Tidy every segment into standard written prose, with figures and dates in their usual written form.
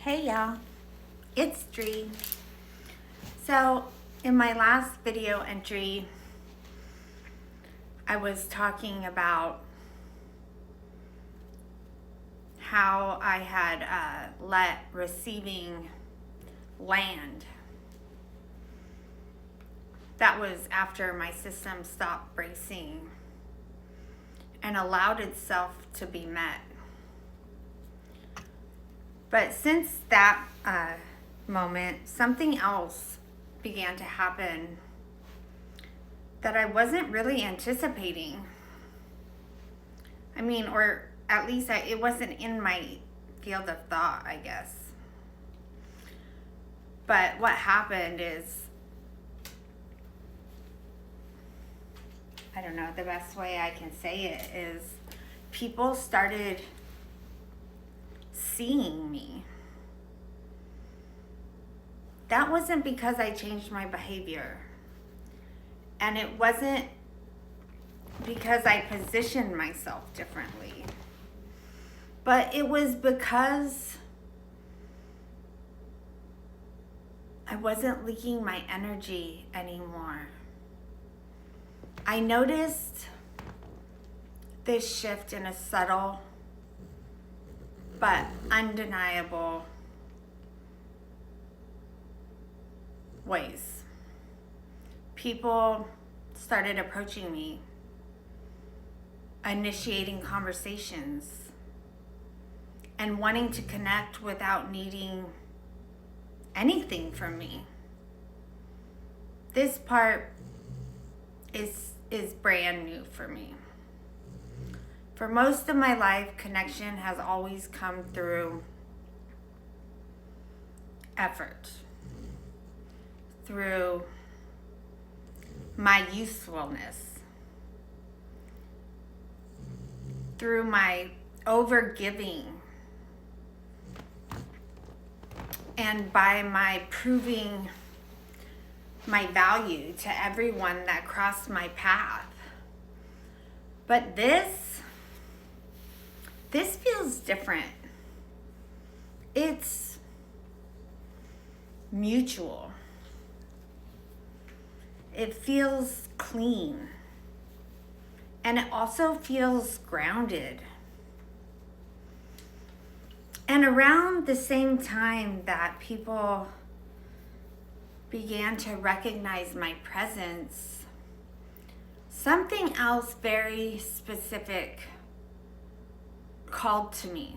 Hey y'all, it's Dri. So, in my last video entry, I was talking about how I had let receiving land. That was after my system stopped bracing and allowed itself to be met. But since that moment, something else began to happen that I wasn't really anticipating. Or at least it wasn't in my field of thought, I guess. But what happened is, I don't know, the best way I can say it is people started seeing me. That wasn't because I changed my behavior. And it wasn't because I positioned myself differently. But it was because I wasn't leaking my energy anymore. I noticed this shift in a subtle but undeniable ways. People started approaching me, initiating conversations, and wanting to connect without needing anything from me. This part is brand new for me. For most of my life, connection has always come through effort, through my usefulness, through my overgiving, and by my proving my value to everyone that crossed my path. But this feels different. It's mutual. It feels clean. And it also feels grounded. And around the same time that people began to recognize my presence, something else very specific called to me.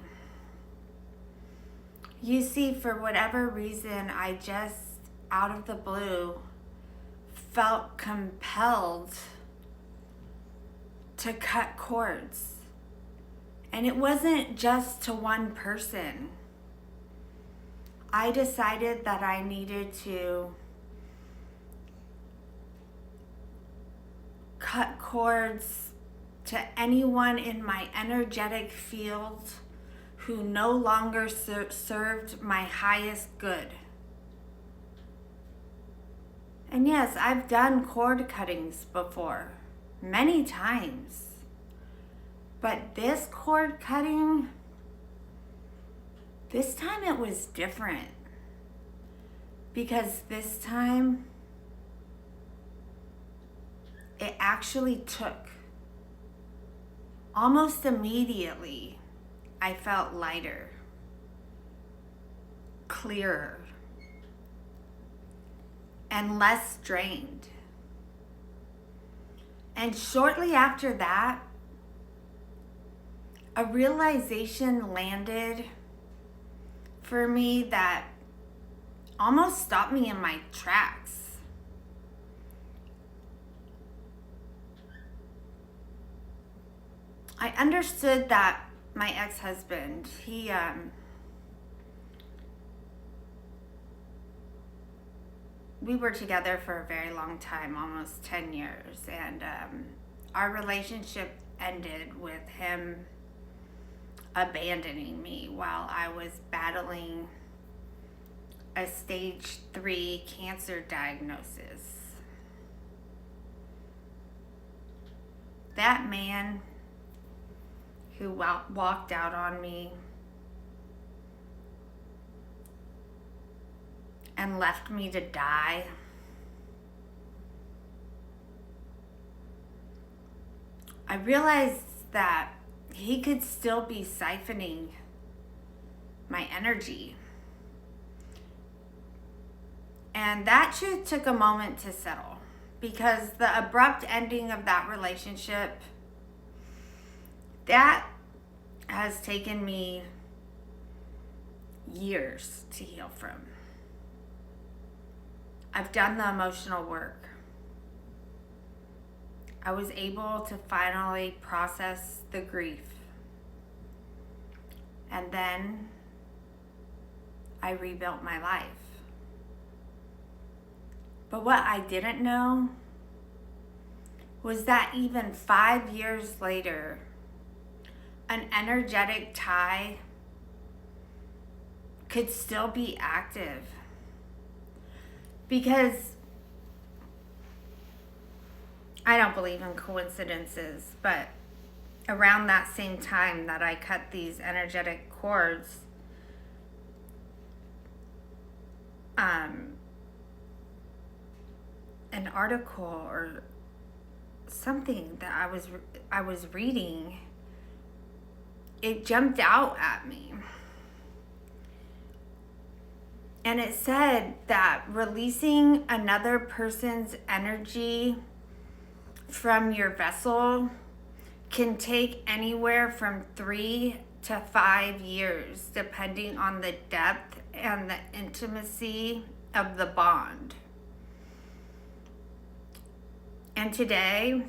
You see, for whatever reason, I just, out of the blue, felt compelled to cut cords. And it wasn't just to one person. I decided that I needed to cut cords to anyone in my energetic field who no longer served my highest good. And yes, I've done cord cuttings before, many times. But this cord cutting, this time it was different. Because this time, it actually took. Almost immediately, I felt lighter, clearer, and less drained. And shortly after that, a realization landed for me that almost stopped me in my tracks. I understood that my ex-husband, we were together for a very long time, almost 10 years, and our relationship ended with him abandoning me while I was battling a stage 3 cancer diagnosis. That man who walked out on me and left me to die, I realized that he could still be siphoning my energy. And that took a moment to settle, because the abrupt ending of that relationship, that has taken me years to heal from. I've done the emotional work. I was able to finally process the grief. And then I rebuilt my life. But what I didn't know was that even 5 years later, an energetic tie could still be active. Because I don't believe in coincidences, but around that same time that I cut these energetic cords, an article or something that I was reading, it jumped out at me. And it said that releasing another person's energy from your vessel can take anywhere from 3 to 5 years, depending on the depth and the intimacy of the bond. And today,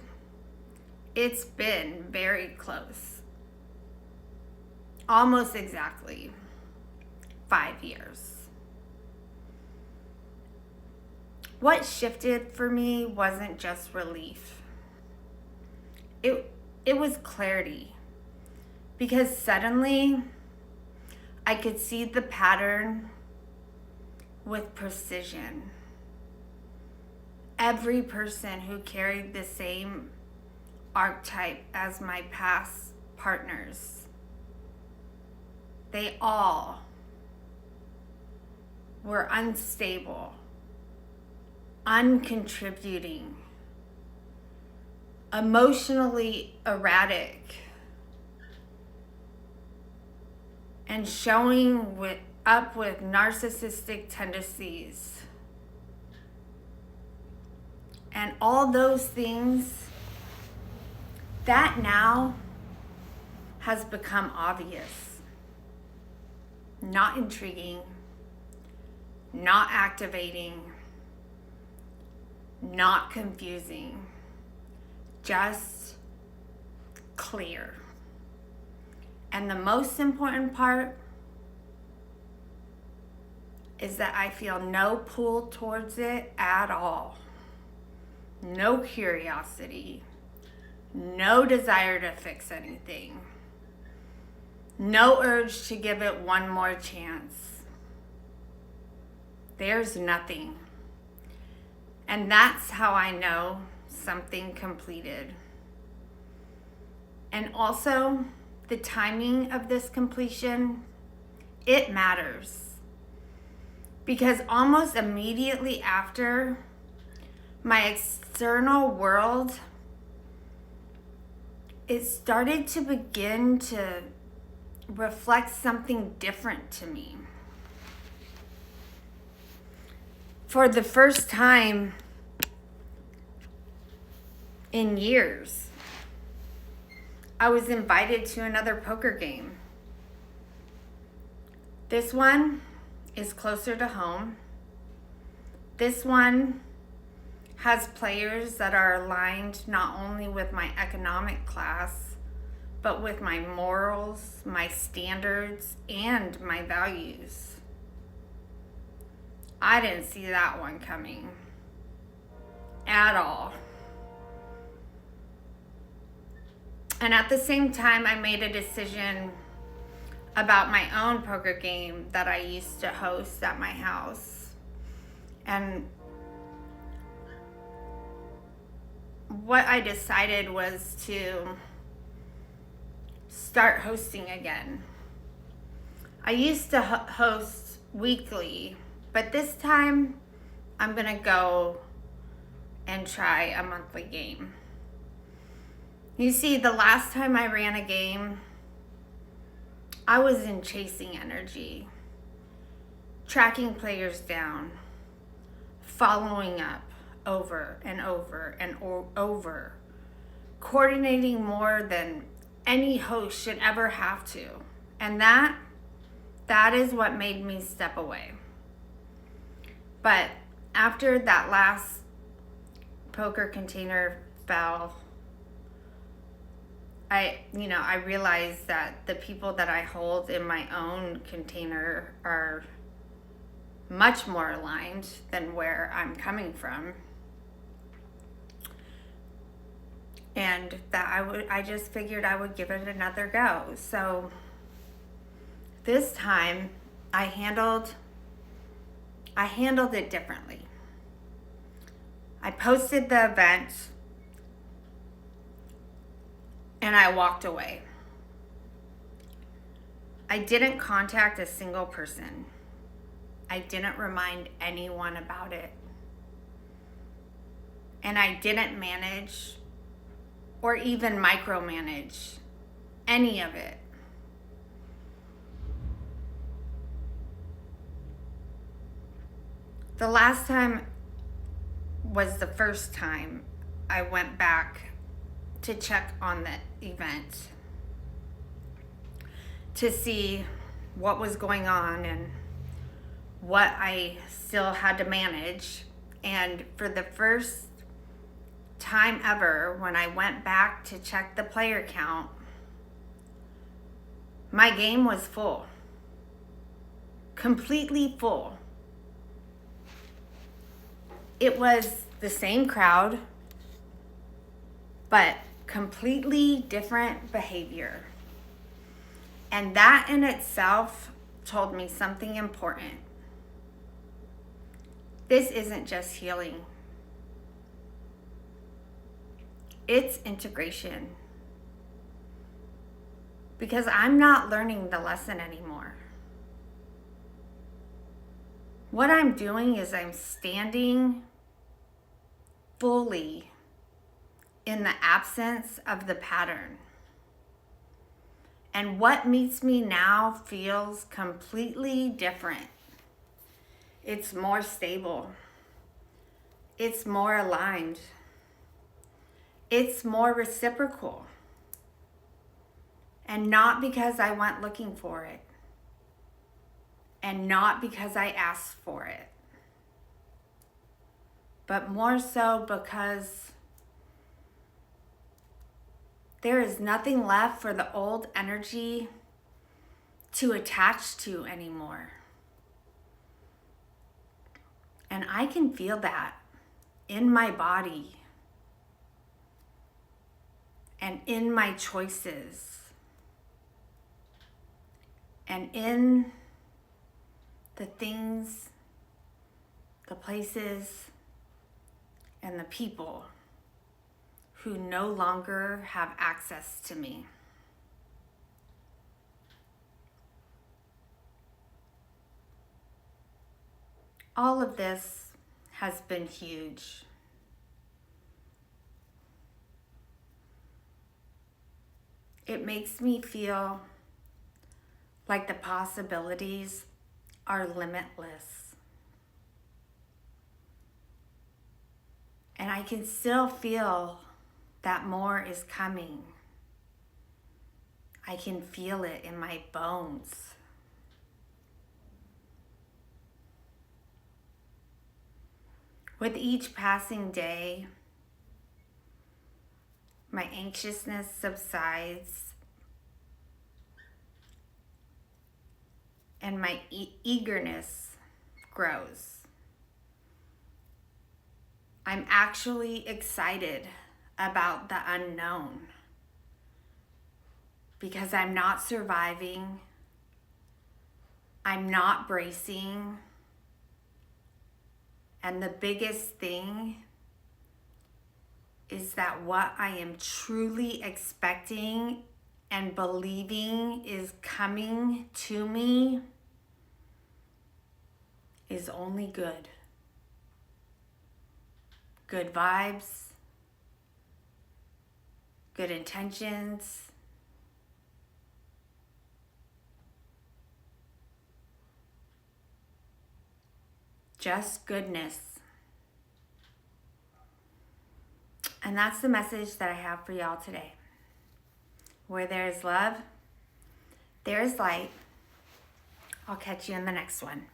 it's been very close. Almost exactly 5 years. What shifted for me wasn't just relief. It was clarity, because suddenly I could see the pattern with precision. Every person who carried the same archetype as my past partners, they all were unstable, uncontributing, emotionally erratic, and showing up with narcissistic tendencies. And all those things, that now has become obvious. Not intriguing, not activating, not confusing, just clear. And the most important part is that I feel no pull towards it at all. No curiosity, no desire to fix anything, no urge to give it one more chance. There's nothing. And that's how I know something completed. And also, the timing of this completion, it matters. Because almost immediately after, my external world, it started to begin to reflect something different to me. For the first time in years, I was invited to another poker game. This one is closer to home. This one has players that are aligned not only with my economic class, but with my morals, my standards, and my values. I didn't see that one coming at all. And at the same time, I made a decision about my own poker game that I used to host at my house. And what I decided was to start hosting again. I used to host weekly But this time, I'm going to go and try a monthly game. You see, the last time I ran a game, I was in chasing energy, tracking players down, following up over and over and over, coordinating more than any host should ever have to. And that is what made me step away. But after that last poker container fell, I realized that the people that I hold in my own container are much more aligned than where I'm coming from. And that I just figured I would give it another go. So this time I handled it differently. I posted the event and I walked away. I didn't contact a single person. I didn't remind anyone about it. And I didn't manage or even micromanage any of it. The last time was the first time I went back to check on the event to see what was going on and what I still had to manage. And for the first time ever, when I went back to check the player count, my game was full. Completely full. It was the same crowd, but completely different behavior. And that in itself told me something important. This isn't just healing. It's integration. Because I'm not learning the lesson anymore. What I'm doing is I'm standing fully in the absence of the pattern. And what meets me now feels completely different. It's more stable. It's more aligned. It's more reciprocal. And not because I went looking for it. And not because I asked for it. But more so because there is nothing left for the old energy to attach to anymore. And I can feel that in my body and in my choices and in the things, the places, and the people who no longer have access to me. All of this has been huge. It makes me feel like the possibilities are limitless. And I can still feel that more is coming. I can feel it in my bones. With each passing day, my anxiousness subsides and my eagerness grows. I'm actually excited about the unknown because I'm not surviving, I'm not bracing, and the biggest thing is that what I am truly expecting and believing is coming to me is only good. Good vibes, good intentions, just goodness. And that's the message that I have for y'all today. Where there is love, there is light. I'll catch you in the next one.